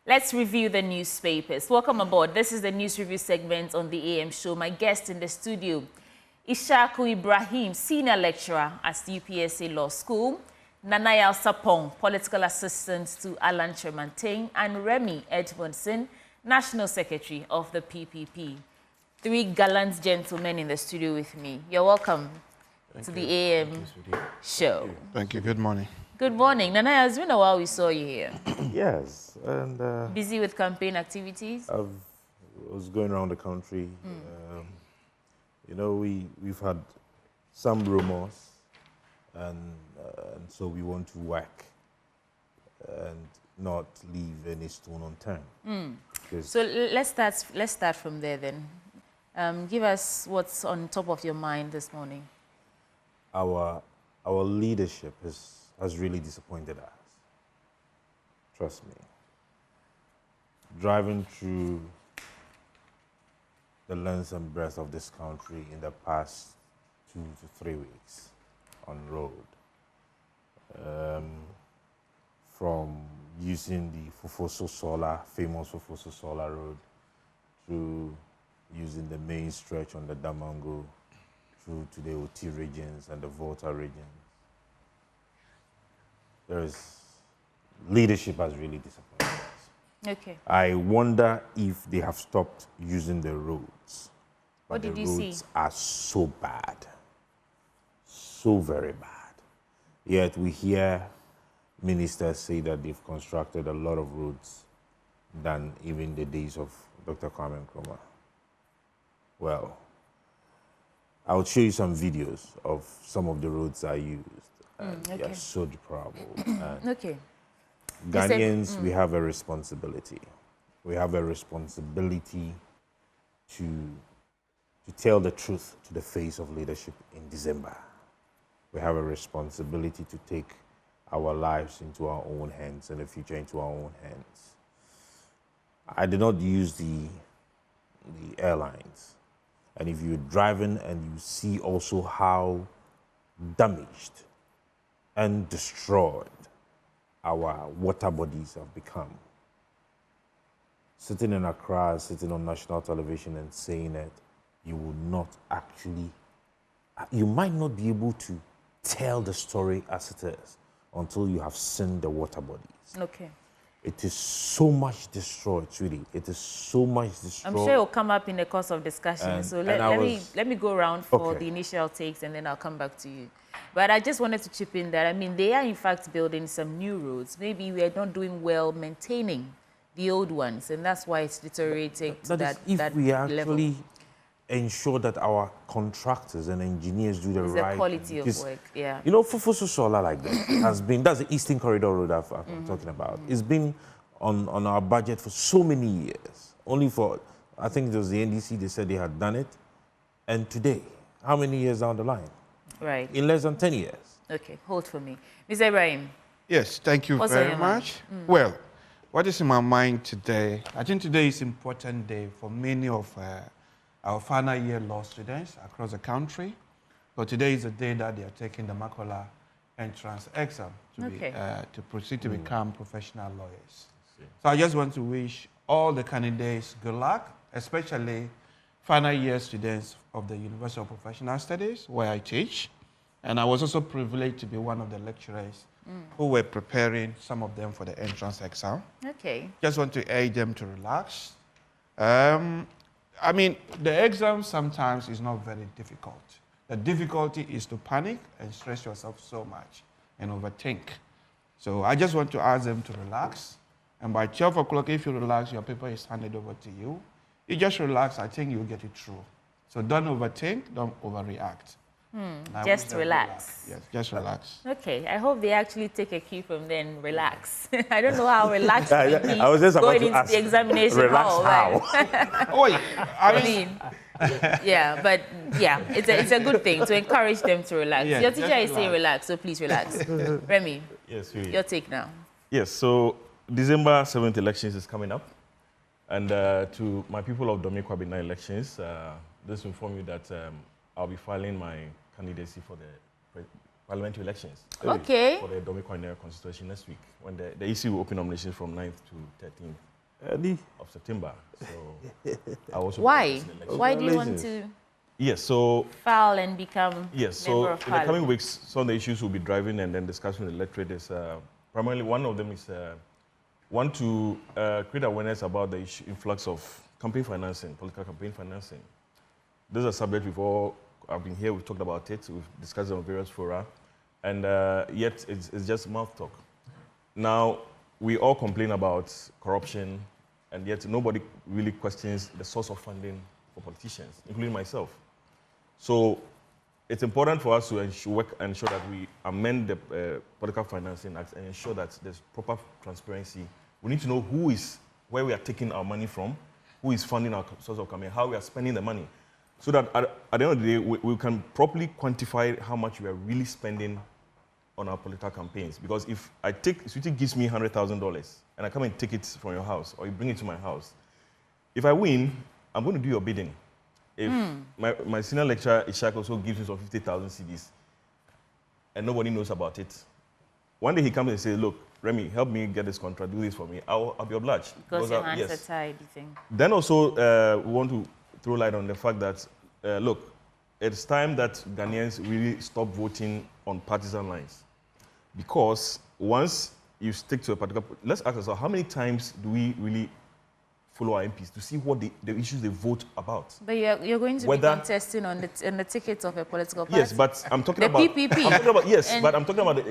Let's review the newspapers. Welcome aboard. This is the news review segment on the AM show. My guest in the studio, Ishaku Ibrahim, senior lecturer at UPSA Law School, Nanaya Sapong, political assistant to Alan Tremantain, and Remy Edmondson, national secretary of the PPP. Three gallant gentlemen in the studio with me. You're welcome to the AM show. Thank you. Good morning. Good morning. Nanaya, it's been a while we saw you here. Yes, and Busy with campaign activities? I was going around the country. You know, we've had some rumors, and so we want to work and not leave any stone unturned. So let's start from there then. Give us what's on top of your mind this morning. Our leadership has really disappointed us. Trust me. Driving through the length and breadth of this country in the past 2 to 3 weeks on road, from using the famous Fofoso Solar Road, through using the main stretch on the Damango, through to the OT regions and the Volta regions. Leadership has really disappointed us. Okay. I wonder if they have stopped using the roads. What did you see? The roads are so bad. So very bad. Yet we hear ministers say that they've constructed a lot of roads than even the days of Dr. Kwame Nkrumah. Well, I'll show you some videos of some of the roads I used. And they are so deplorable. Okay. Ghanaians, we have a responsibility. We have a responsibility to tell the truth to the face of leadership in December. We have a responsibility to take our lives into our own hands and the future into our own hands. I did not use the airlines. And if you're driving and you see also how damaged and destroyed our water bodies have become. Sitting in Accra, sitting on national television and saying that you will not actually, you might not be able to tell the story as it is until you have seen the water bodies. Okay. It is so much destroyed, really. It is so much destroyed. I'm sure it will come up in the course of discussion. So let me go around for the initial takes and then I'll come back to you. But I just wanted to chip in that, I mean, they are in fact building some new roads. Maybe we are not doing well maintaining the old ones, and that's why it's deteriorating to that if we level. Actually ensure that our contractors and engineers do the right the quality of work, yeah. You know, Fofoso Solar like that has been, that's the Eastern Corridor Road I'm talking about. It's been on our budget for so many years. Only for, I think it was the NDC, they said they had done it. And today, how many years down the line? Right. In less than 10 years. Okay, hold for me. Mr. Ibrahim. Yes, thank you very much. Well, what is in my mind today, I think today is an important day for many of our final year law students across the country. But today is the day that they are taking the Makola entrance exam to proceed to become professional lawyers. So I just want to wish all the candidates good luck, especially final year students of the University of Professional Studies, where I teach. And I was also privileged to be one of the lecturers who were preparing some of them for the entrance exam. Okay. Just want to urge them to relax. I mean, the exam sometimes is not very difficult. The difficulty is to panic and stress yourself so much and overthink. So I just want to ask them to relax. And by 12 o'clock, if you relax, your paper is handed over to you. You just relax, I think you'll get it through. So don't overthink, don't overreact. Just relax. Yes, just relax. Okay, I hope they actually take a cue from then relax. I don't know how relaxed I was just going about to into ask, the examination relax hall. how? Oh, yeah. I mean, yeah, but yeah, it's a good thing to encourage them to relax. Yes, Your teacher is relax. saying relax, so please relax. Remy, Yes, really. your take now. Yes, so December 7th elections is coming up. And to my people of Domikwabina elections, just to inform you that I'll be filing my candidacy for the parliamentary elections. Okay. For the Domikwabina constituency next week, when the EC will open nominations from 9th to 13th. of September. So I also Why? Why do you want to yes, so file and become yes, so member in of the Parliament? coming weeks, some of the issues we'll be driving and then discussing with the electorate is primarily one of them is want to create awareness about the influx of campaign financing, political campaign financing. This is a subject I've been here, we've talked about it, we've discussed it on various fora, and yet it's just mouth talk. Now, we all complain about corruption, and yet nobody really questions the source of funding for politicians, including myself. So it's important for us to ensure that we amend the Political Financing Act and ensure that there's proper transparency. We need to know where we are taking our money from, who is funding our source of campaign, how we are spending the money, so that at the end of the day, we can properly quantify how much we are really spending on our political campaigns. Because if Sweetie gives me $100,000 and I come and take it from your house, or you bring it to my house, if I win, I'm going to do your bidding. If my senior lecturer, Ishak, also gives me some 50,000 CDs, and nobody knows about it, one day he comes and says, look, Remy, help me get this contract, do this for me, I'll be obliged. Because your hands are tied, you think? Then also, we want to throw light on the fact that, look, it's time that Ghanaians really stop voting on partisan lines. Because once you stick to a particular, let's ask ourselves, how many times do we really follow our MPs to see what the issues they vote about? But you're going to be contesting on the tickets of a political party. Yes, but I'm talking about PPP. I'm talking about yes, but I'm talking about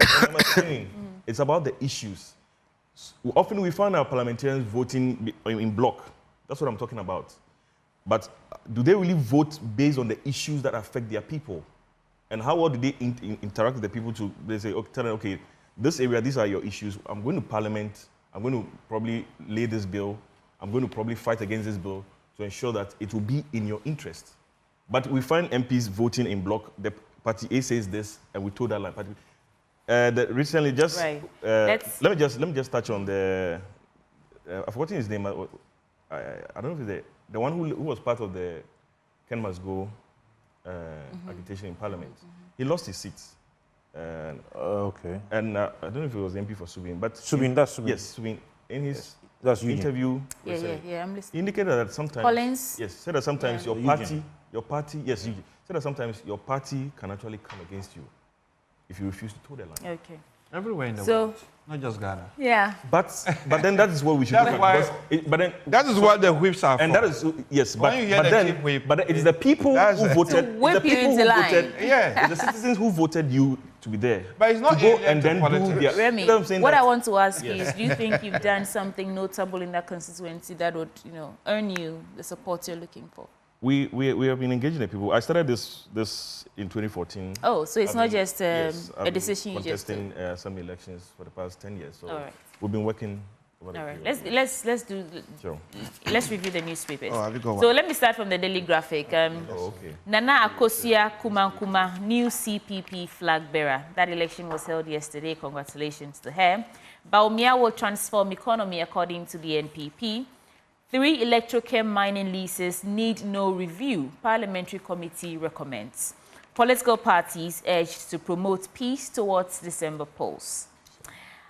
it's about the issues. Often we find our parliamentarians voting in block. That's what I'm talking about. But do they really vote based on the issues that affect their people? And how well do they interact with the people they say, okay, tell them, okay, this area, these are your issues. I'm going to Parliament. I'm going to probably lay this bill. I'm going to probably fight against this bill to ensure that it will be in your interest. But we find MPs voting in block. The party A says this, and we told that line. Recently, just right. Let me just touch on the. I've forgotten his name. I don't know if it's the one who was part of the Ken Must Go agitation in Parliament. He lost his seat. Okay. And I don't know if it was MP for Subin, but that's Subin. Yes, Subin. In his interview, I'm listening. he indicated that sometimes Collins. Yes, said that sometimes your party, yes, Eugene, said that sometimes your party can actually come against you if you refuse to toe the line. Okay. Everywhere in the world, not just Ghana. Yeah. But then that is what we should do. That is what the whips are for. And that is yes, but it is the people who voted. To whip you into line. Yeah. It's the citizens who voted you to be there. But it's not to go and then do their. Remy, you know what I want to ask you is, do you think you've done something notable in that constituency that would, earn you the support you're looking for? We have been engaging the people. I started this in 2014. Oh, so it's not just a decision you just took. Contesting some elections for the past 10 years. So we've been working. All right. Let's review the newspapers. So let me start from the Daily Graphic. Nana Akosua Kumankuma, new CPP flag bearer. That election was held yesterday. Congratulations to her. Bawumia will transform economy according to the NPP. 3 electrochem mining leases need no review. Parliamentary committee recommends. Political parties urged to promote peace towards December polls.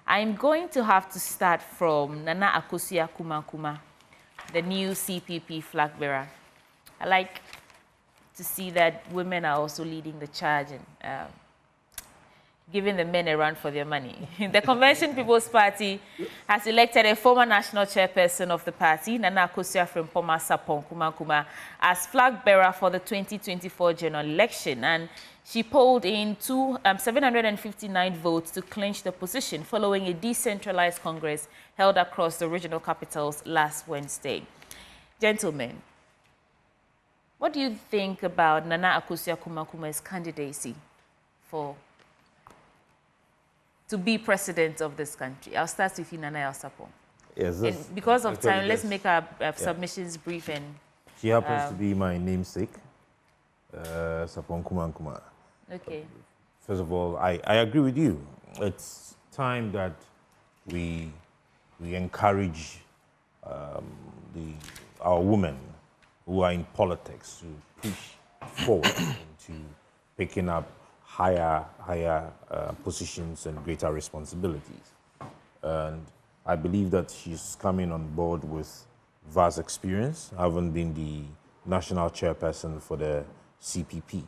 I'm going to have to start from Nana Akosua Kumankuma, the new CPP flag bearer. I like to see that women are also leading the charge and giving the men a run for their money. The Convention People's Party has elected a former national chairperson of the party, Nana Akosua Frimpoma Sapon Kumankuma, as flag bearer for the 2024 general election. And she polled in 759 votes to clinch the position following a decentralized congress held across the regional capitals last Wednesday. Gentlemen, what do you think about Nana Akosua Kumankuma's candidacy to be president of this country? I'll start with you, Nana Sapon. Yes. And because of time, let's make our submissions brief. And she happens to be my namesake, Sapon Kumankuma. Okay. First of all, I agree with you. It's time that we encourage our women who are in politics to push forward into picking up higher positions and greater responsibilities. And I believe that she's coming on board with vast experience, having been the national chairperson for the CPP.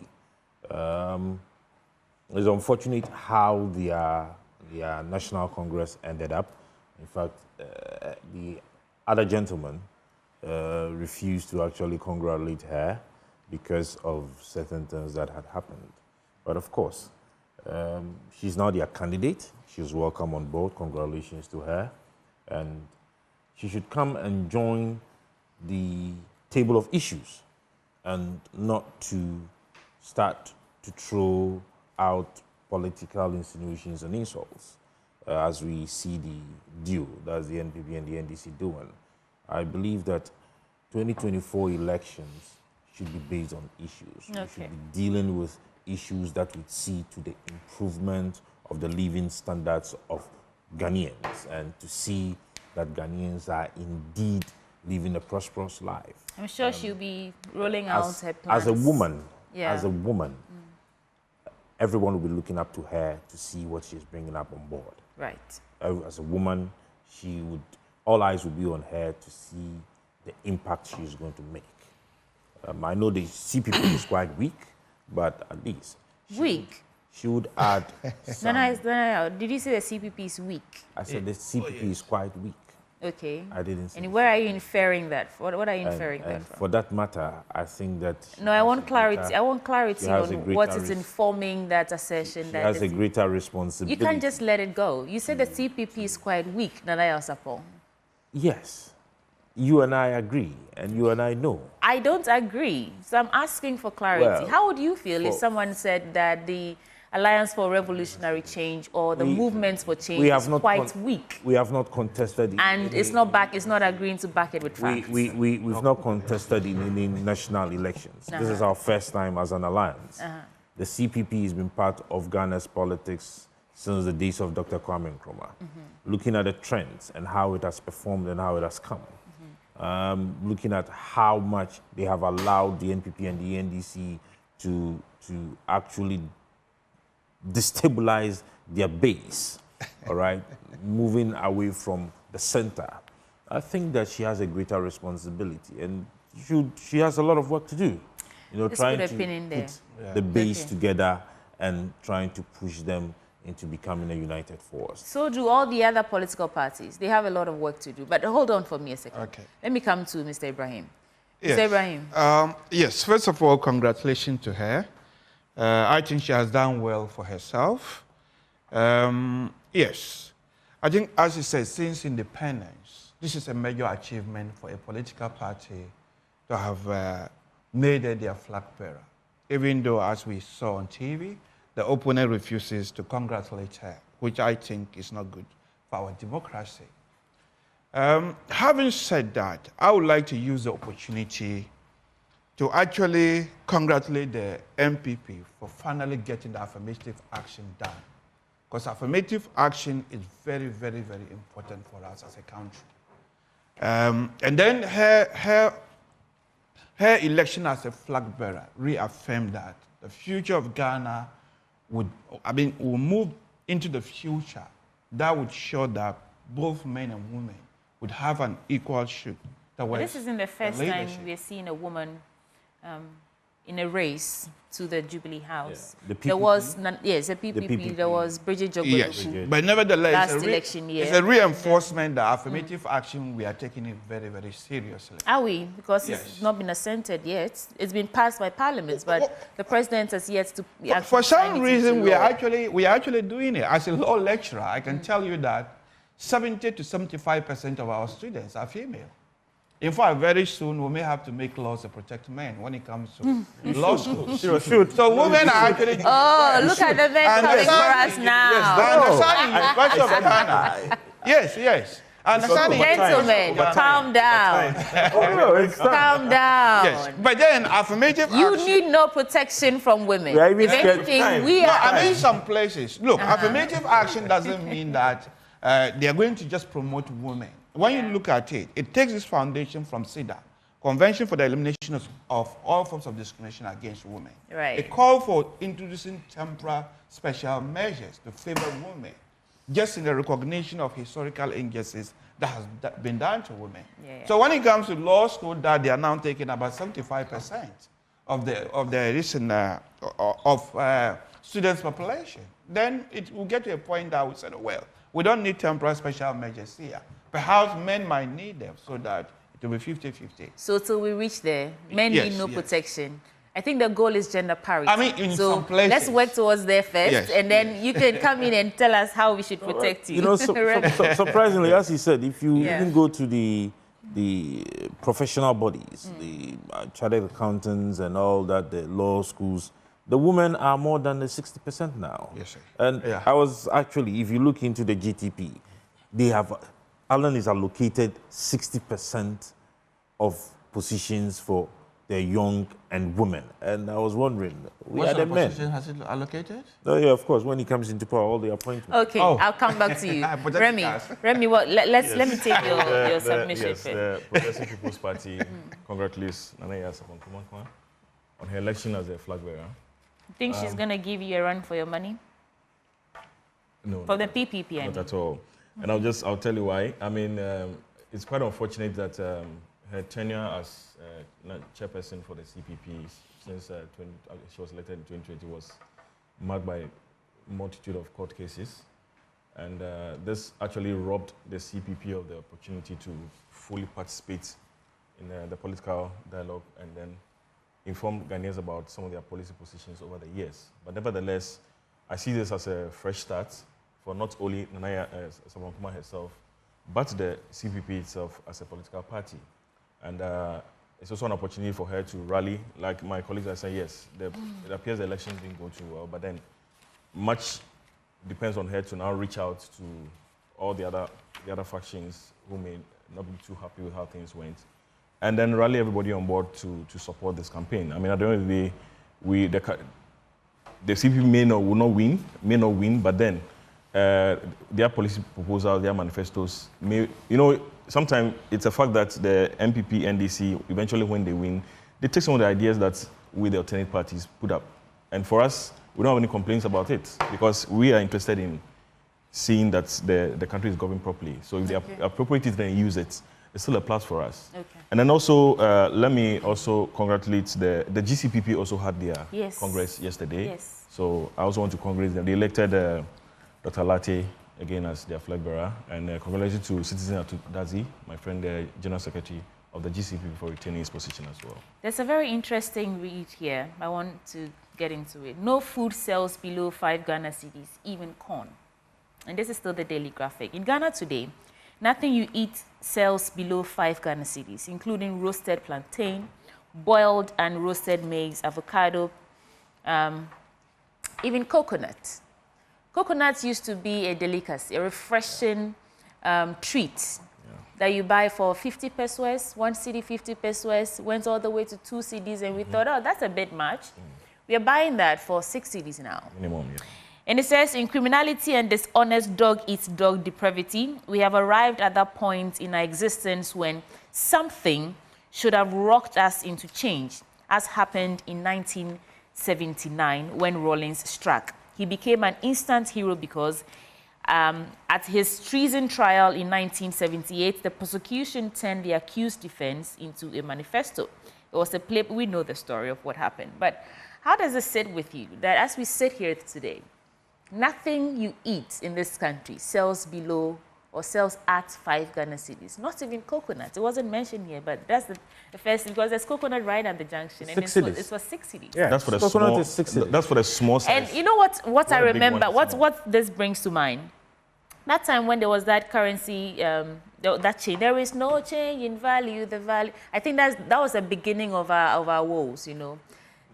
It's unfortunate how their national congress ended up. In fact, the other gentleman refused to actually congratulate her because of certain things that had happened. But of course, she's now their candidate. She's welcome on board. Congratulations to her. And she should come and join the table of issues and not to start to throw out political insinuations and insults, as we see the deal, that's the NPP and the NDC doing. I believe that 2024 elections should be based on issues. Okay. We should be dealing with issues that would see to the improvement of the living standards of Ghanaians and to see that Ghanaians are indeed living a prosperous life. I'm sure she'll be rolling out her plans. As a woman, everyone will be looking up to her to see what she's bringing up on board. Right. As a woman, all eyes will be on her to see the impact she's going to make. I know the CPP is quite weak, but at least she would add some. Did you say the CPP is weak? I said the CPP is quite weak. Okay. I didn't say. And where are you inferring that? What are you inferring that from? For that matter, I think that. No, I want clarity. I want clarity on what is informing that assertion. She has a greater responsibility. You can't just let it go. You said the CPP is quite weak, Nanaya Osapo. Yes. You and I agree, and you and I know. I don't agree. So I'm asking for clarity. Well, how would you feel if someone said that the Alliance for Revolutionary Change or the Movements for Change is quite weak? We have not contested it. And it's not agreeing to back it with facts. We've not contested in any national elections. This is our first time as an alliance. The CPP has been part of Ghana's politics since the days of Dr. Kwame Nkrumah. Looking at the trends and how it has performed and how it has come. Looking at how much they have allowed the NPP and the NDC to actually destabilize their base, all right, moving away from the center. I think that she has a greater responsibility, and she has a lot of work to do. You know, trying to put the base together and trying to push them into becoming a united force. So do all the other political parties. They have a lot of work to do. But hold on for me a second. Okay. Let me come to Mr. Ibrahim. Yes. Mr. Ibrahim. Yes, first of all, congratulations to her. I think she has done well for herself. Yes, I think, as you said, since independence, this is a major achievement for a political party to have made her their flag bearer. Even though, as we saw on TV, the opponent refuses to congratulate her, which I think is not good for our democracy. Having said that, I would like to use the opportunity to actually congratulate the NPP for finally getting the affirmative action done. Because affirmative action is very, very, very important for us as a country. And then her election as a flag bearer reaffirmed that the future of Ghana will move into the future that would show that both men and women would have an equal shoot. This isn't the first time we're seeing a woman in a race to the Jubilee House. Yeah. The there was, the PPP, there was Bridget Jogboluku. Yes, but nevertheless, last election year. It's a reinforcement that affirmative action, we are taking it very, very seriously. Are we? Because it's not been assented yet. It's been passed by Parliament, but the President has yet to... For some reason, we are actually doing it. As a law lecturer, I can tell you that 70 to 75% of our students are female. In fact, very soon we may have to make laws to protect men when it comes to law school. So women are actually... Oh, look at the men coming for us now. Yes. Gentlemen, calm down. Calm down. Yes, but then affirmative action... You need no protection from women. If anything, we are... I mean, some places. Look, affirmative action doesn't mean that they are going to just promote women. When you look at it, it takes its foundation from CEDA, Convention for the Elimination of All Forms of Discrimination Against Women. Right. It called for introducing temporary special measures to favor women. just in the recognition of historical injustice that has been done to women. Yeah. So when it comes to law school, that they are now taking about 75% of the students' population, then it will get to a point that we said, well, we don't need temporary special measures here. Perhaps men might need them so that it will be 50-50. So till we reach there, men need no protection. I think the goal is gender parity. I mean, in some places. Let's work towards there first, and then you can come in and tell us how we should protect you. You know, surprisingly, as he said, if you even go to the professional bodies, the chartered accountants and all that, the law schools, the women are more than the 60% now. Yes, sir. And I was actually, if you look into the GTP, Ireland is allocated 60% of positions for the young and women. And I was wondering, we are the men. Position has it allocated? Oh, yeah, of course. When he comes into power, all the appointments. Okay, I'll come back to you. Remy, let me take your submission yes, the Progressive People's Party congratulates Nana on her election as a flag bearer. Think she's going to give you a run for your money? No. For the PPP, Not at all. And I'll tell you why. I mean, it's quite unfortunate that her tenure as chairperson for the CPP since she was elected in 2020 was marked by a multitude of court cases. And this actually robbed the CPP of the opportunity to fully participate in the political dialogue and then inform Ghanaians about some of their policy positions over the years. But nevertheless, I see this as a fresh start for not only Nana Sabankuma herself, but the CPP itself as a political party. And it's also an opportunity for her to rally. Like my colleagues are saying, yes, it appears the elections didn't go too well, but then much depends on her to now reach out to all the other factions who may not be too happy with how things went, and then rally everybody on board to support this campaign. I mean, at the end of the day, the CPP may not win, but then their policy proposals, their manifestos may, sometimes it's a fact that the NPP, NDC, eventually when they win, they take some of the ideas that we, the alternate parties, put up. And for us, we don't have any complaints about it because we are interested in seeing that the country is governed properly. So if they appropriate it, then use it. It's still a plus for us. Okay. And then also, let me also congratulate the GCPP also had their Congress yesterday. Yes. So I also want to congratulate them. They elected Dr. Latte again as their flag bearer, and congratulations to Citizen Dazi, my friend, the General Secretary of the GCP, for retaining his position as well. There's a very interesting read here. I want to get into it. No food sells below 5 Ghana cedis, even corn. And this is still the Daily Graphic. In Ghana today, nothing you eat sells below 5 Ghana cedis, including roasted plantain, boiled and roasted maize, avocado, even coconut. Coconuts used to be a delicacy, a refreshing treat that you buy for 50 pesos, 1 cedi 50 pesos, went all the way to 2 cedis, and we thought, oh, that's a bit much. We are buying that for 6 cedis now. Minimum, yeah. And it says, in criminality and dishonest dog eats dog depravity, we have arrived at that point in our existence when something should have rocked us into change, as happened in 1979 when Rawlings struck. He became an instant hero because at his treason trial in 1978, the prosecution turned the accused defense into a manifesto. It was a play. We know the story of what happened. But how does it sit with you that as we sit here today, nothing you eat in this country sells below or sells at 5 Ghana cedis? Not even coconut. It wasn't mentioned here, but that's the first, because there's coconut right at the junction. And it's for 6 cedis. Yeah, that's for the small. Is 6 cedis. That's for the small size. And you know what I remember? What this brings to mind? That time when there was that currency, that change, there is no change in value. The value. I think that was the beginning of our woes.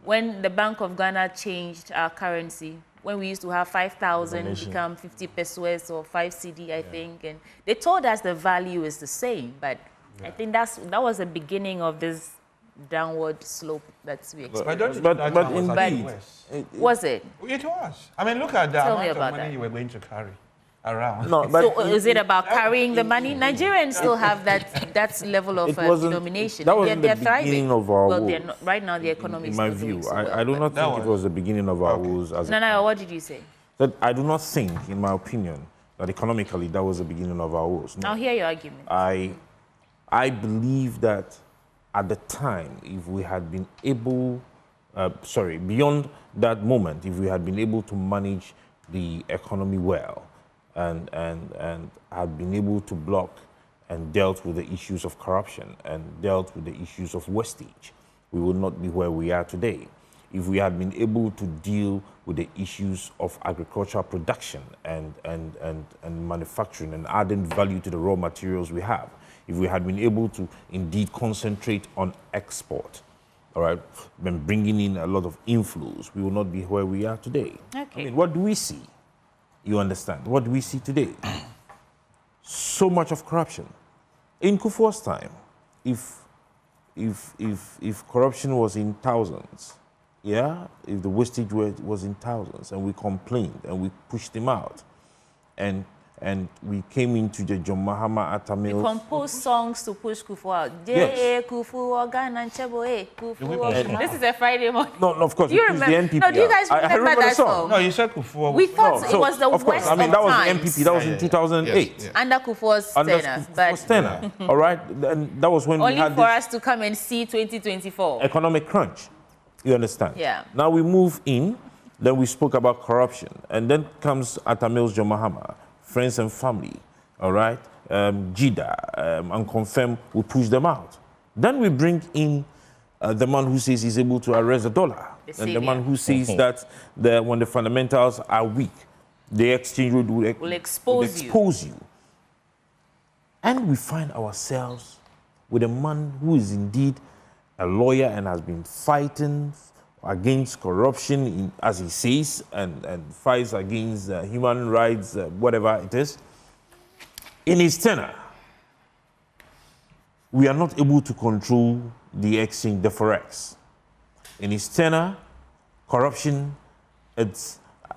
When the Bank of Ghana changed our currency. When we used to have 5,000 become 50 pesos or 5 cedi, I think. And they told us the value is the same, but I think that was the beginning of this downward slope that we experienced. But indeed, was it? It was. I mean, look at the amount of money you were going to carry around. No, but so is it about carrying the money? Nigerians still have that level of denomination. That wasn't the beginning of our woes. Right now, the economy is in my view, I do not think it was the beginning of our woes. Nana, what did you say? That I do not think, in my opinion, that economically that was the beginning of our woes. No. I'll hear your argument. I believe that at the time, if we had been able, beyond that moment, if we had been able to manage the economy well and had been able to block and dealt with the issues of corruption and dealt with the issues of wastage, we would not be where we are today. If we had been able to deal with the issues of agricultural production and manufacturing and adding value to the raw materials we have, if we had been able to indeed concentrate on export, all right, and bringing in a lot of inflows, we will not be where we are today. Okay. I mean, what do we see? You understand? What do we see today? So much of corruption. In Kufuor's time, if corruption was in thousands, yeah, if the wastage was in thousands, and we complained and we pushed him out, and we came into the John Mahama Atta Mills. You compose songs to push Kufuor out. Yes. This is a Friday morning. No, of course. Do you remember? The NPP. No, do you guys remember, I remember that the song? song? No, you said Kufuor. We thought it was the of course. worst I mean, that was times. the NPP. That was in 2008. Yes. Under Kufuor's tenure. But tenure. All right. And that was when only we had for this us to come and see 2024. economic crunch. You understand? Yeah. Now we move in. Then we spoke about corruption. And then comes Atta Mills John Mahama, friends and family. All right. Jida, and confirm we push them out. Then we bring in the man who says he's able to arrest the dollar. And the man who says that when the fundamentals are weak, the exchange rate will expose you. And we find ourselves with a man who is indeed a lawyer and has been fighting against corruption, as he says, and fights against human rights, whatever it is. In his tenure, we are not able to control the exchange, the forex. In his tenure, corruption,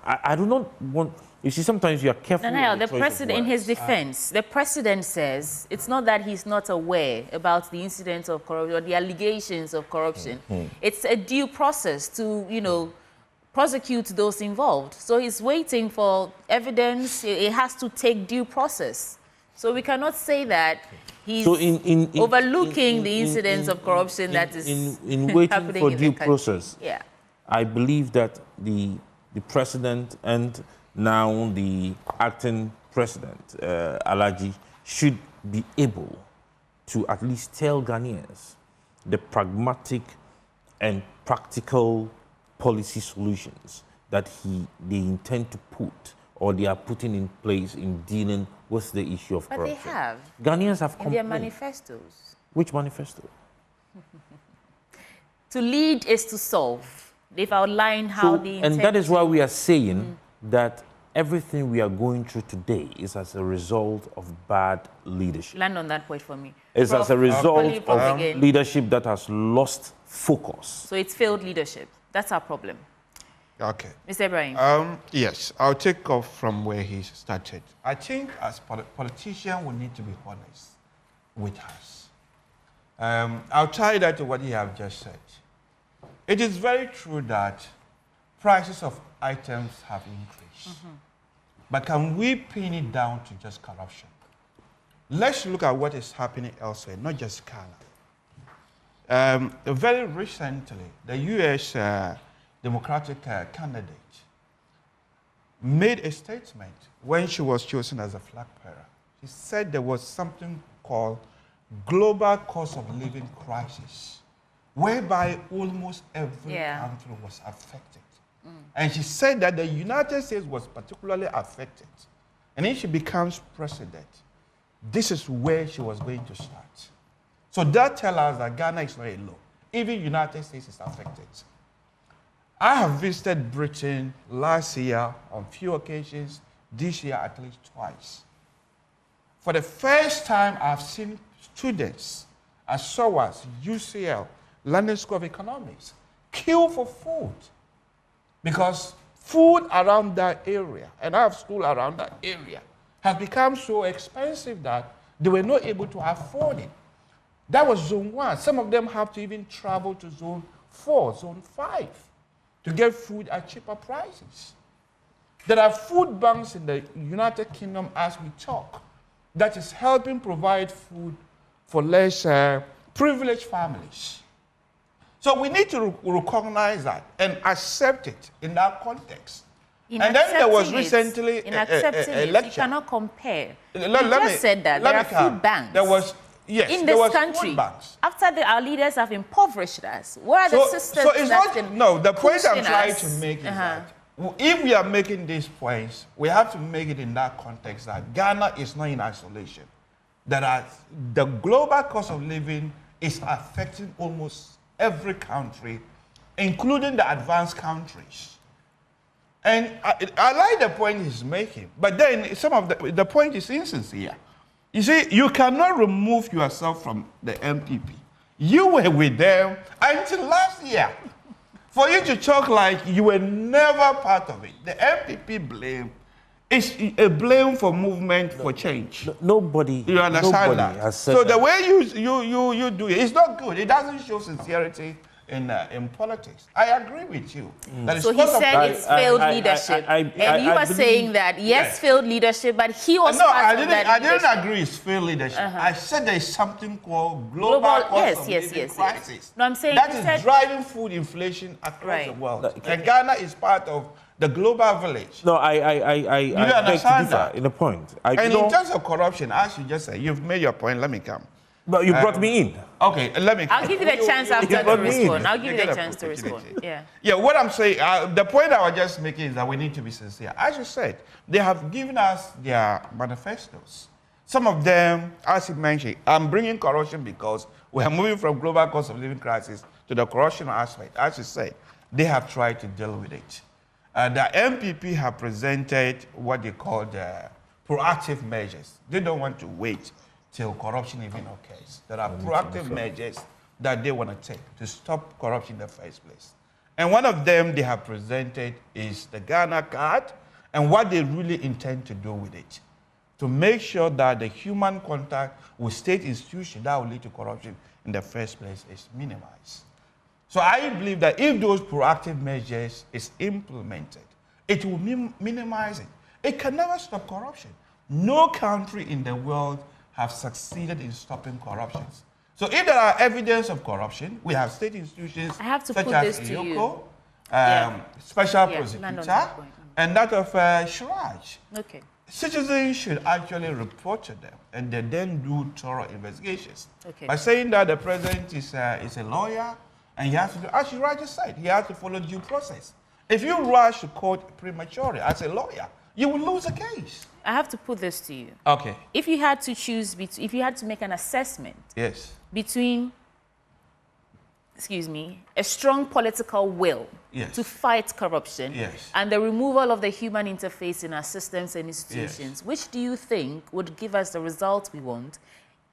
I do not want, you see, sometimes you are careful. No, the president, in his defense, the president says it's not that he's not aware about the incidents of corruption or the allegations of corruption. It's a due process to, prosecute those involved. So he's waiting for evidence. It has to take due process. So we cannot say that he's overlooking the incidents of corruption that is in waiting for due process. Yeah. I believe that the president and now the acting president, Alaji, should be able to at least tell Ghanaians the pragmatic and practical policy solutions that they intend to put or they are putting in place in dealing with the issue of corruption. But they have. Ghanaians have complained. In their manifestos. Which manifesto? To lead is to solve. They've outlined how the and that is why we are saying that everything we are going through today is as a result of bad leadership. Land on that point for me. It's as a result of leadership that has lost focus. So it's failed leadership. That's our problem. Okay. Mr. Ibrahim. Yes, I'll take off from where he started. I think as politicians, we need to be honest with us. I'll tie that to what you have just said. It is very true that prices of items have increased. But can we pin it down to just corruption? Let's look at what is happening elsewhere, not just Ghana. Very recently, the U.S. Democratic candidate made a statement when she was chosen as a flag bearer. She said there was something called global cost of living crisis, whereby almost every country was affected. And she said that the United States was particularly affected. And if she becomes president, this is where she was going to start. So that tells us that Ghana is not alone. Even the United States is affected. I have visited Britain last year on few occasions, this year at least twice. For the first time, I've seen students at SOAS, UCL, London School of Economics, queue for food. Because food around that area, and I have school around that area, has become so expensive that they were not able to afford it. That was zone 1. Some of them have to even travel to zone 4, zone 5. To get food at cheaper prices. There are food banks in the United Kingdom as we talk that is helping provide food for less privileged families. So we need to recognize that and accept it in that context. In and then there was accepting recently in accepting a it, lecture. you cannot compare. You Let just said that there are food banks. There was, yes, in there this was country, food banks. after our leaders have impoverished us, where are the systems so it's that's not, no, the point I'm trying us? to make is that if we are making these points, we have to make it in that context that Ghana is not in isolation. That the global cost of living is affecting almost every country, including the advanced countries. And I like the point he's making, but then some of the point is insincere. You see, you cannot remove yourself from the NPP. You were with them until last year. For you to talk like you were never part of it, the NPP blame is a blame for movement for change. Nobody. You understand that? Has said so that. the way you do it, it's not good. It doesn't show sincerity in politics. I agree with you. That So he said it's failed leadership. And you are saying that, yes, failed leadership, but he was part of that I didn't agree it's failed leadership. I said there is something called global cost of living crisis. No, I'm saying that is driving food inflation across the world. And Ghana is part of the global village. No, I beg to differ in the point. In terms of corruption, as you just said, you've made your point. Let me come. But you brought me in. Okay, let me. I'll give you the chance after to respond. I'll give you the chance to respond. Yeah. Yeah, what I'm saying, the point I was just making is that we need to be sincere. As you said, they have given us their manifestos. Some of them, as you mentioned, I'm bringing corruption because we are moving from global cost of living crisis to the corruption aspect. As you said, they have tried to deal with it. The NPP have presented what they call the proactive measures. They don't want to wait till corruption even occurs. There are proactive measures that they want to take to stop corruption in the first place. And one of them they have presented is the Ghana card and what they really intend to do with it. To make sure that the human contact with state institutions that will lead to corruption in the first place is minimized. So I believe that if those proactive measures is implemented, it will minimize it. It can never stop corruption. No country in the world have succeeded in stopping corruption. So if there are evidence of corruption, we have state institutions such as EOCO, Special Prosecutor, and that of Shiraj. Okay. Citizens should actually report to them, and they then do thorough investigations. Okay. By saying that the president is a lawyer, and he has to do, as Shiraj just said, he has to follow due process. If you rush to court prematurely as a lawyer, you will lose a case. I have to put this to you. Okay. If you had to choose, if you had to make an assessment between, a strong political will to fight corruption and the removal of the human interface in our systems and institutions, which do you think would give us the results we want?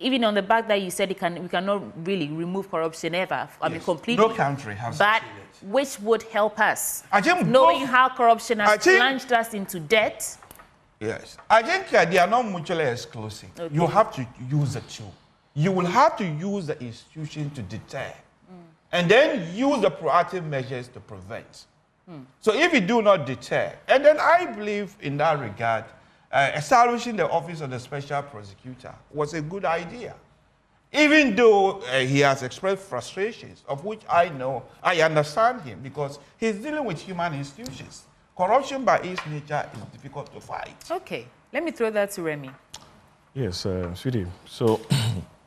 Even on the back that you said we cannot really remove corruption ever, I mean completely. No country has but succeeded. Which would help us? Knowing how corruption has plunged us into debt. Yes. I think they are not mutually exclusive. Okay. You have to use the two. You will have to use the institution to deter. And then use the proactive measures to prevent. So if you do not deter, and then I believe in that regard, establishing the office of the special prosecutor was a good idea. Even though he has expressed frustrations, of which I understand him, because he's dealing with human institutions. Corruption by its nature is difficult to fight. Okay, let me throw that to Remy. Yes, sweetie. So.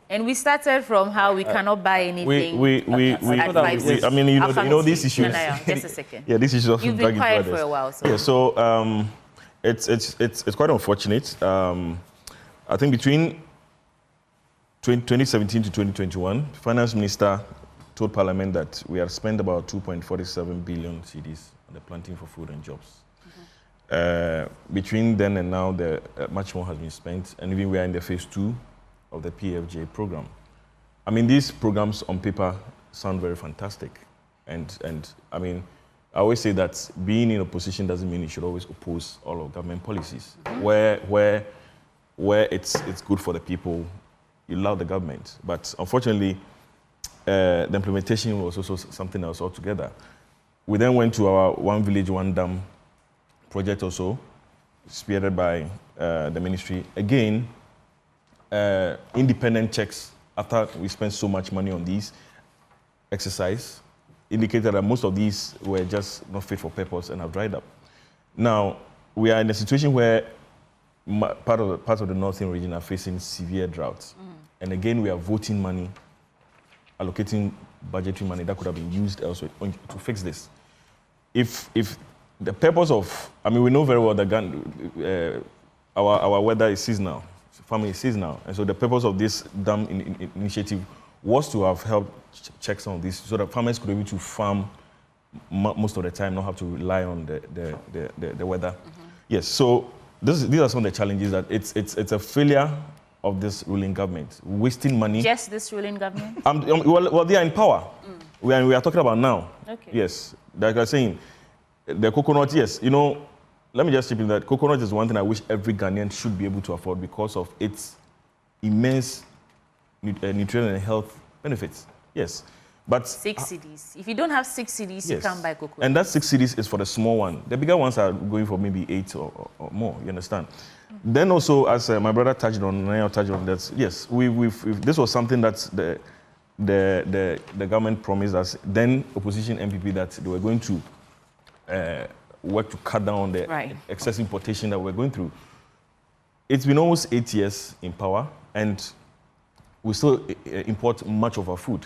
And we started from how we cannot buy anything. I mean, you know these issues. Just a second. Yeah, these issues. You've been quiet for a while, so. Yeah, so it's quite unfortunate. I think between 2017 to 2021, the finance minister told Parliament that we have spent about 2.47 billion cedis on the planting for food and jobs. Between then and now, much more has been spent, and even we are in the phase 2 of the PFJ program. I mean, these programs on paper sound very fantastic. And I mean, I always say that being in opposition doesn't mean you should always oppose all of government policies. Where it's good for the people, you love the government. But unfortunately, the implementation was also something else altogether. We then went to our one village, one dam project also, spearheaded by the ministry. Again, independent checks after we spent so much money on these exercise indicated that most of these were just not fit for purpose and have dried up. Now, we are in a situation where parts of the northern region are facing severe droughts. And again, we are voting money, allocating budgetary money that could have been used elsewhere to fix this. If the purpose of, I mean, we know very well that our weather is seasonal, farming is seasonal, and so the purpose of this dam initiative was to have helped check some of this so that farmers could be able to farm most of the time, not have to rely on the weather. Yes, so these are some of the challenges that it's a failure of this ruling government, wasting money. Just this ruling government? Well, they are in power. We are talking about now. Okay. Yes, like I was saying, the coconut, yes, you know, let me just chip in that coconut is one thing I wish every Ghanaian should be able to afford because of its immense nutrition and health benefits. Yes. But 6 cedis. If you don't have 6 cedis, yes, you can't buy coconut. And that 6 cedis is for the small one. The bigger ones are going for maybe 8 or more, you understand? Then also, as my brother touched on, that, yes, this was something that the government promised us, then opposition NPP, that they were going to work to cut down on the excess importation that we're going through. It's been almost 8 years in power, and we still import much of our food.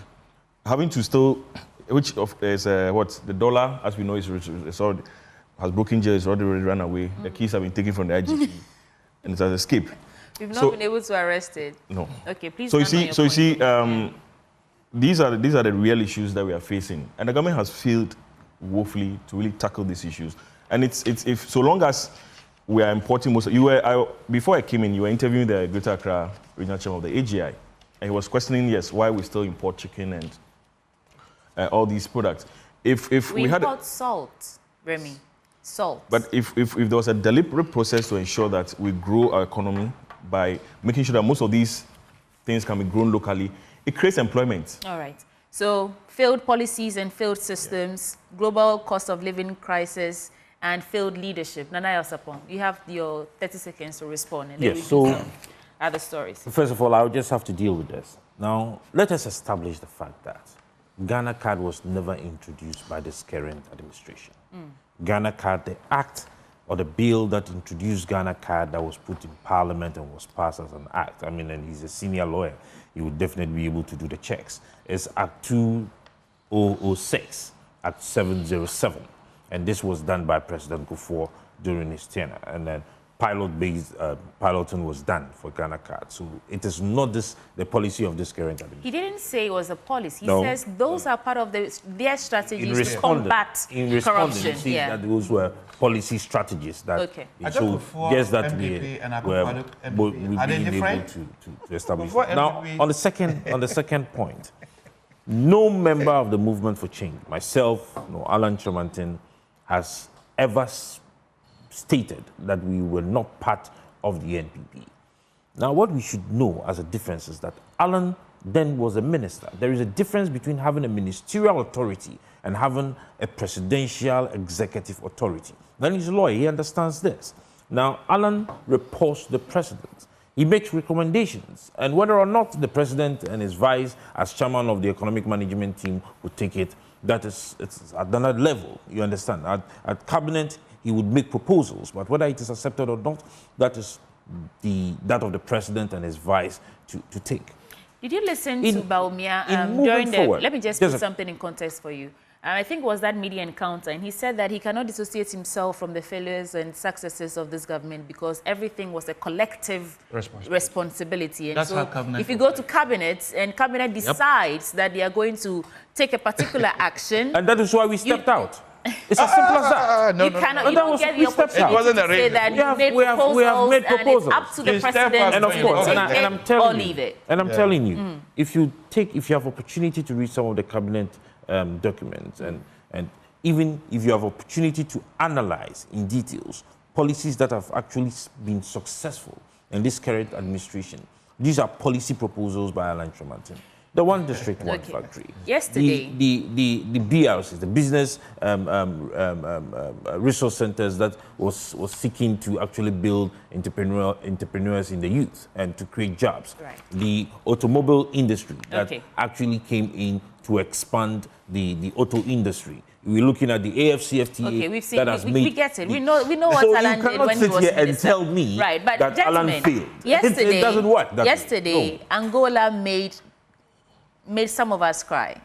Having to still, which is the dollar, as we know, has broken jail, it's already run away. The keys have been taken from the IGP, and it has escaped. We've not been able to arrest it. No. Okay, please. So you see, these are the real issues that we are facing, and the government has failed woefully to really tackle these issues. And if so long as we are importing most, before I came in, you were interviewing the Greater Accra Regional Chairman of the AGI, and he was questioning, yes, why we still import chicken and all these products. If we had import salt, Remy, salt. But if there was a deliberate process to ensure that we grow our economy by making sure that most of these things can be grown locally, it creates employment. All right. So failed policies and failed systems, global cost of living crisis, and failed leadership. Nana Yosapon, you have your 30 seconds to respond. And then we do some other stories. First of all, I'll just have to deal with this. Now, let us establish the fact that Ghana Card was never introduced by this current administration. Ghana Card, the act or the bill that introduced Ghana Card that was put in Parliament and was passed as an act, I mean, and he's a senior lawyer, he would definitely be able to do the checks, is Act 2006, Act 707. And this was done by President Kufuor during his tenure. And then piloting was done for Ghana Card. So it is not the policy of this current administration. He didn't say it was a policy. He says those are part of their strategies to combat corruption. See that those were policy strategies that so yes, that we've been able to establish. Now, on the second point, no member of the Movement for Change, myself, Alan Tremantin, has ever stated that we were not part of the NPP. Now, what we should know as a difference is that Alan then was a minister. There is a difference between having a ministerial authority and having a presidential executive authority. Then he's a lawyer, he understands this. Now, Alan reports to the president. He makes recommendations, and whether or not the president and his vice, as chairman of the economic management team, would take it, it's at another level, you understand. At cabinet, he would make proposals, but whether it is accepted or not, that is that of the president and his vice to take. Did you listen to Bawumia during let me just put something in context for you. I think it was that media encounter, and he said that he cannot dissociate himself from the failures and successes of this government because everything was a collective responsibility. And that's so how cabinet if you go to cabinet and cabinet decides that they are going to take a particular action, and that is why we stepped out. It's as simple as that. You don't get the opportunity to say that we have made proposals, and it's up to the president and of course, and I'm telling you, leave it. And I'm telling you, if you have opportunity to read some of the cabinet documents, and even if you have opportunity to analyze in details policies that have actually been successful in this current administration, these are policy proposals by Alan Tremantin. The one district, one factory. Yesterday. The BRCs, the business resource centers that was seeking to actually build entrepreneurs in the youth and to create jobs. Right. The automobile industry that actually came in to expand the auto industry. We're looking at the AFCFTA. Okay, we've seen. That has we made get it. We know what Alan did when he was minister. So you cannot sit here and tell me that Alan failed. Yesterday, it doesn't work. Yesterday, Angola made some of us cry,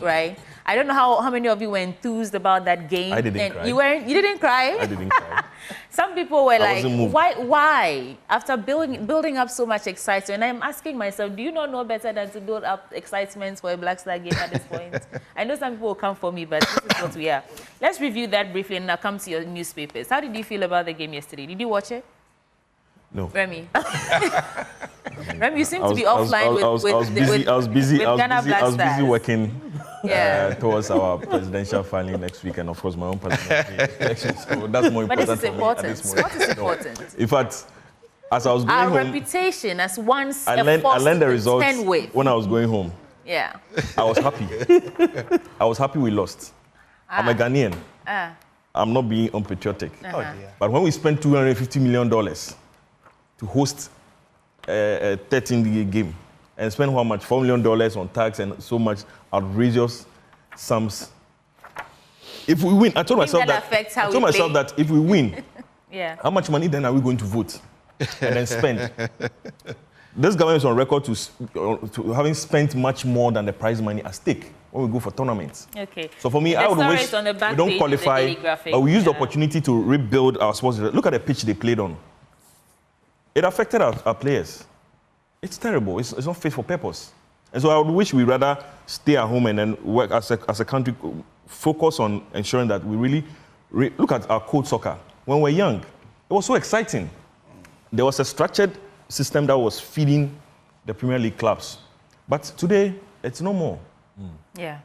right? I don't know how many of you were enthused about that game. I didn't cry. You didn't cry? I didn't cry. Some people were like, why? After building up so much excitement, and I'm asking myself, do you not know better than to build up excitement for a Black Star game at this point? I know some people will come for me, but this is what we are. Let's review that briefly and now come to your newspapers. How did you feel about the game yesterday? Did you watch it? No. Remy? Remy, you seem to be offline with I was busy working towards our presidential filing next week, and of course my own personal election. So that's more important. But this is important. What is important? In fact, as I was going home, our reputation as once I learned the results when I was going home. Yeah. I was happy. I was happy we lost. I'm a Ghanaian. I'm not being unpatriotic. But when we spent $250 million to host a 13-day game and spend how much? $4 million on tax and so much outrageous sums. If we win, I told myself that if we win, how much money then are we going to vote and then spend? This government is on record to having spent much more than the prize money at stake when we go for tournaments. Okay. So for me, I would wish we don't qualify, but we use the opportunity to rebuild our sports. Look at the pitch they played on. It affected our players. It's terrible. It's not fit for purpose. And so I would wish we rather stay at home and then work as a country, focus on ensuring that we really look at our code soccer. When we were young, it was so exciting. There was a structured system that was feeding the Premier League clubs. But today, it's no more. Yeah.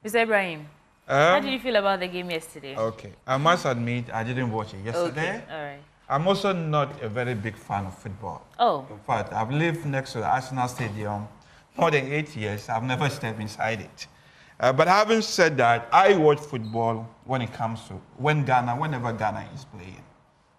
Mr. Ibrahim, how did you feel about the game yesterday? Okay. I must admit, I didn't watch it yesterday. Okay. All right. I'm also not a very big fan of football. Oh. In fact, I've lived next to the Arsenal Stadium more than 8 years. I've never stepped inside it. But having said that, I watch football whenever Ghana is playing.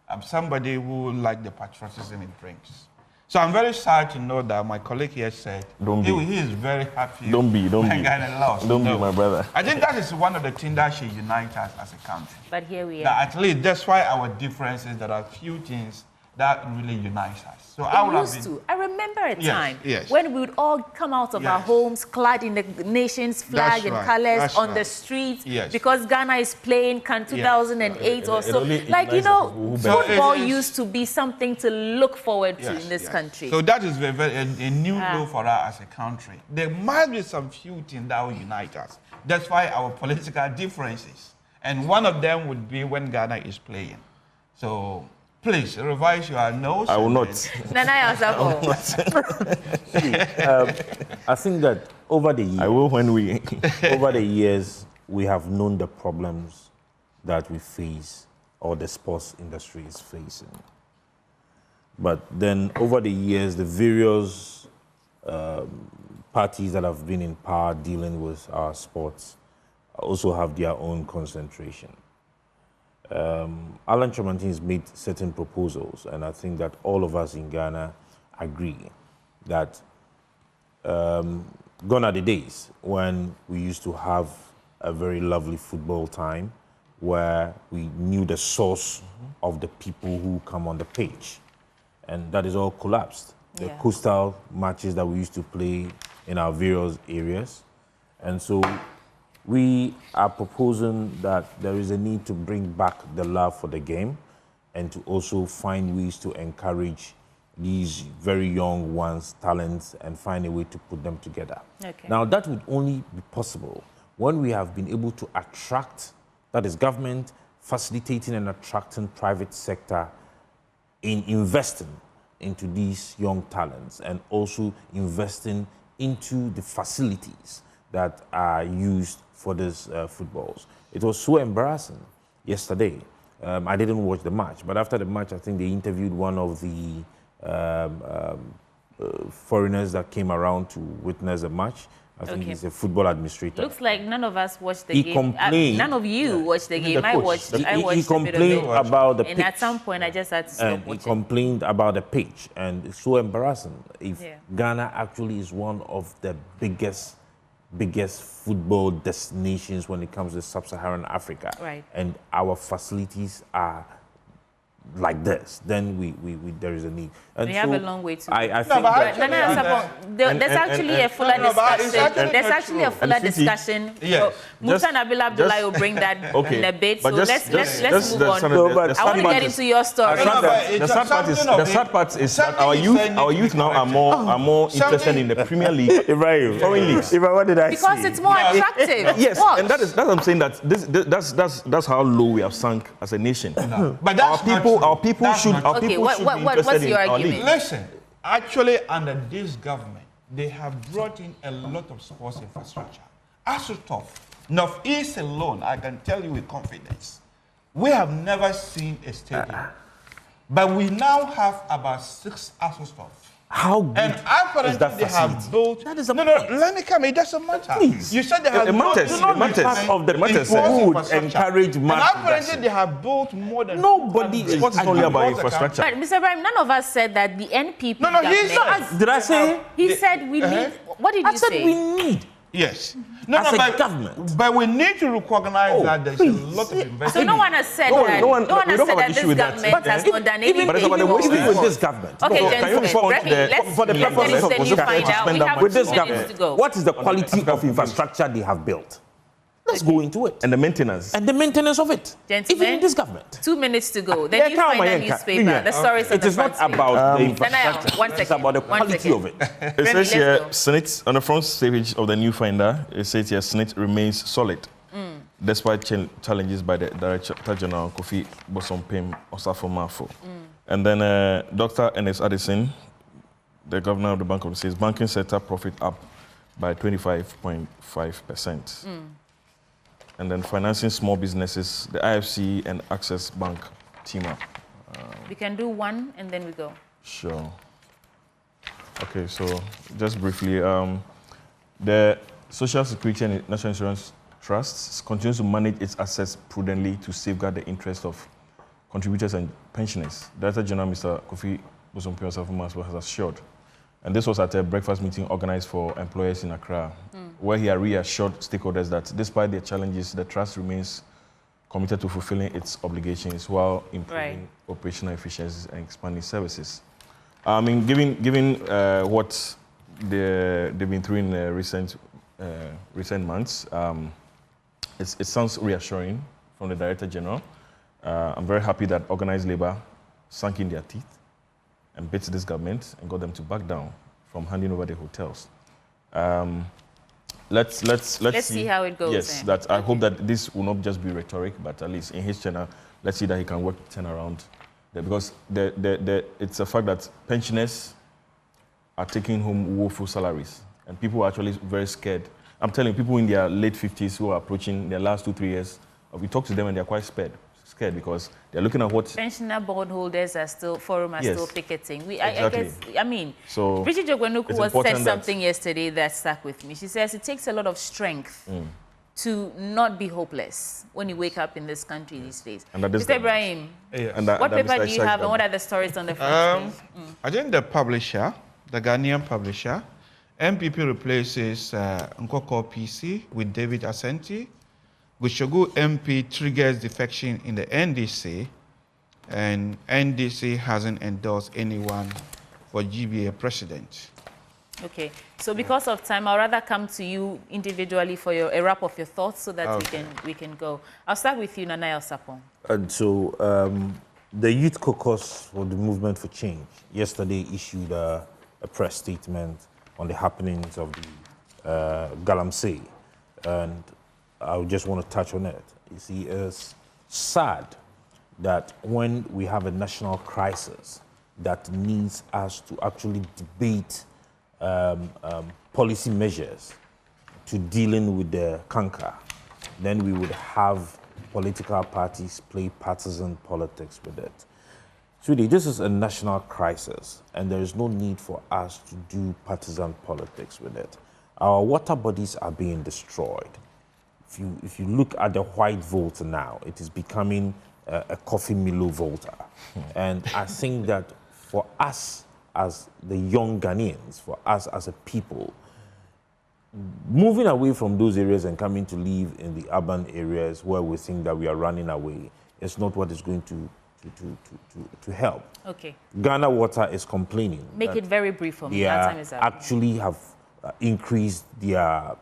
I'm somebody who likes the patriotism it brings. So I'm very sad to know that my colleague here said he is very happy when Ghana lost. Don't be my brother. I think that is one of the things that should unite us as a country. But here we are. That at least that's why our differences, there are few things that really unites us. So I remember a time when we would all come out of our homes clad in the nation's flag and colors on the streets because Ghana is playing CAN 2008 or so. Like, you know, football used to be something to look forward to in this country. So that is a new low for us as a country. There must be some few things that will unite us. That's why our political differences. And one of them would be when Ghana is playing. So please revise your notes. I will not. I think that over the years, I will when we. Over the years, we have known the problems that we face, or the sports industry is facing. But then, over the years, the various parties that have been in power dealing with our sports also have their own concentration. Alan Chomantin has made certain proposals, and I think that all of us in Ghana agree that gone are the days when we used to have a very lovely football time where we knew the source of the people who come on the pitch, and that is all collapsed. The coastal matches that we used to play in our various areas, and so we are proposing that there is a need to bring back the love for the game and to also find ways to encourage these very young ones' talents and find a way to put them together. Okay. Now, that would only be possible when we have been able to attract, that is government facilitating and attracting private sector in investing into these young talents and also investing into the facilities that are used for these footballs. It was so embarrassing yesterday. I didn't watch the match, but after the match, I think they interviewed one of the foreigners that came around to witness the match. I think he's a football administrator. Looks like none of us watched the He game. Complained. None of you watched the game. I watched He a bit of complained it. about the pitch. And at some point, I just had to stop And watching. he complained about the pitch. And it's so embarrassing. If Ghana actually is one of the biggest football destinations when it comes to sub-Saharan Africa. Right. And our facilities are like this, then there is a need. And we have a long way to go. I think there's actually a fuller discussion. There's actually a fuller discussion. Musa Nabil Abdullah will bring that in a bit. So let's move on. I want to get into your story. The sad part is that our youth now are more interested in the Premier League, foreign leagues. What did I because it's more attractive. Yes, and that's what I'm saying. That's how low we have sunk as a nation. But that's our people should be interested in our league. Listen, actually, under this government, they have brought in a lot of sports infrastructure. As tough, Northeast alone, I can tell you with confidence, we have never seen a stadium. But we now have about 6 ASOSTOF. How good and apparently is that they have built. That is a no, let me come. It doesn't matter. Please. You said they have part of the would encourage and apparently they have built more than. Nobody is only about infrastructure. But Mr. Ibrahim, none of us said that the NPP. No, he said. Did I say? He said we need. What did you say? I said we need. Yes. As a government. But we need to recognize that there's a lot of investment. So no one has said that. No one has said that this government has not done anything. Even with this government. Okay, gentlemen, for the purposes of with this government, what is the quality of infrastructure they have built? Let's go into it. And the maintenance. And the maintenance of it. Gentlemen, even in this government. 2 minutes to go. Then you find a newspaper. The stories it is not about the infrastructure. It's about the quality of it. It says here, Senate, on the front page of the New Finder, it says here, Senate remains solid, despite challenges by the Director General, Kofi Bosompem Osafo-Mafo. And then Dr. Ernest Addison, the Governor of the Bank of the says banking sector profit up by 25.5%. And then financing small businesses, the IFC and Access Bank team up. We can do one and then we go. Sure. Okay, so just briefly, the Social Security and National Insurance Trust continues to manage its assets prudently to safeguard the interests of contributors and pensioners. Director General Mr. Kofi Bosompem Osafo-Mafo has assured. And this was at a breakfast meeting organized for employers in Accra, where he reassured stakeholders that despite their challenges, the trust remains committed to fulfilling its obligations while improving operational efficiencies and expanding services. I mean, given what they've been through in recent months, it sounds reassuring from the Director General. I'm very happy that organized labor sank in their teeth and beat this government and got them to back down from handing over the hotels. Let's see how it goes. Yes, that I hope that this will not just be rhetoric, but at least in his channel, let's see that he can turn around there, because it's a fact that pensioners are taking home woeful salaries, and people are actually very scared. I'm telling you, people in their late 50s who are approaching their last 2-3 years, we talk to them and they're quite scared because they're looking at what pensioner bondholders are still still picketing. Exactly. So Bridget Jogwenuku said something yesterday that stuck with me. She says it takes a lot of strength to not be hopeless when you wake up in this country these days. Mr. Ibrahim, what paper do you have and what are the stories on the front page? I think the publisher, the Ghanaian publisher, NPP replaces Nkoko PC with David Asenti. Gushogu MP triggers defection in the NDC, and NDC hasn't endorsed anyone for GBA president. Okay, so because of time, I'll rather come to you individually for a wrap of your thoughts so that we can go. I'll start with you, Nana Elsapon. And so the Youth Caucus for the Movement for Change yesterday issued a press statement on the happenings of the Galamsey, and I just want to touch on it. You see, it's sad that when we have a national crisis that needs us to actually debate policy measures to dealing with the canker, then we would have political parties play partisan politics with it. Sweetie, this is a national crisis, and there is no need for us to do partisan politics with it. Our water bodies are being destroyed. If you look at the white vote now, it is becoming a coffee Milo voter. And I think that for us as the young Ghanaians, for us as a people, moving away from those areas and coming to live in the urban areas where we think that we are running away is not what is going to help. Okay. Ghana Water is complaining. Make it very brief for me. They That time is up. actually have increased their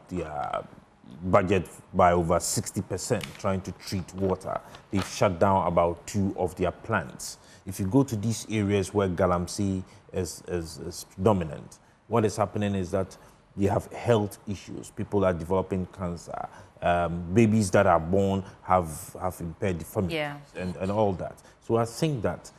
budget by over 60%, trying to treat water. They've shut down about 2 of their plants. If you go to these areas where galamsey is dominant, what is happening is that they have health issues. People are developing cancer. Babies that are born have impaired deformities and all that. So I think that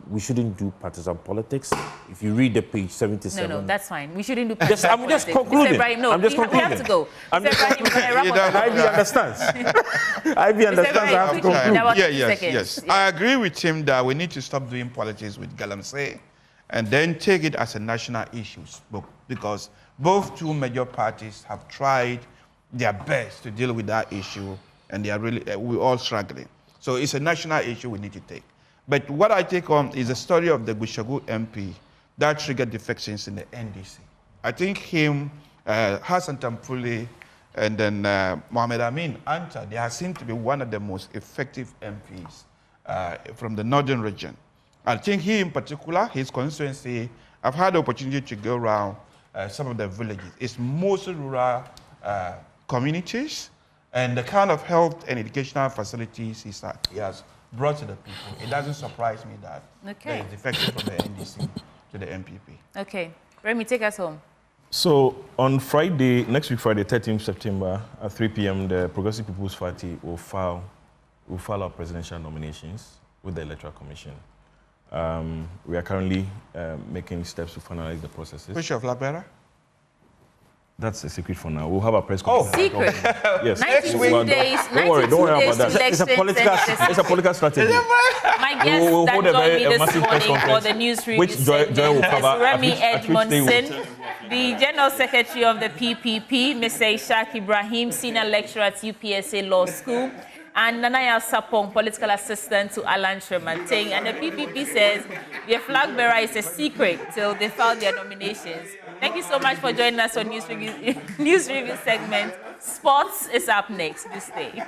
we shouldn't do partisan politics. If you read the page 77... No, that's fine. We shouldn't do partisan I'm politics. just concluding. Ibrahim, no, I'm just concluding. We have to go. Ivy understands. Ivy understands. I have concluded. Yes. I agree with him that we need to stop doing politics with galamsey and then take it as a national issue, because both 2 major parties have tried their best to deal with that issue, and they are really, we're all struggling. So it's a national issue we need to take. But what I take on is the story of the Gushagu MP that triggered defections in the NDC. I think him, Hassan Tampuli, and then Mohamed Amin Anta, they seem to be one of the most effective MPs from the northern region. I think he in particular, his constituency, I've had the opportunity to go around some of the villages. It's mostly rural communities, and the kind of health and educational facilities he has brought to the people. It doesn't surprise me that there is defection from the NDC to the NPP. Okay. Remy, take us home. So on Friday, next week Friday, 13th September at 3 p.m., the Progressive People's Party will file our presidential nominations with the Electoral Commission. We are currently making steps to finalize the processes. Which of Labera? That's a secret for now. We'll have a press conference. Secret? Yes. 92 days. Don't worry about that. It's a political strategy. My guest that joined me this morning for the news review which Joy will cover. Remy Edmondson, the General Secretary of the PPP, Mr. Ishaq Ibrahim, Senior Lecturer at UPSA Law School, and Nanaya Sapong, Political Assistant to Alan Shermanteng. And the PPP says their flag bearer is a secret till they file their nominations. Thank you so much for joining us on News Review segment. Sports is up next. Do stay.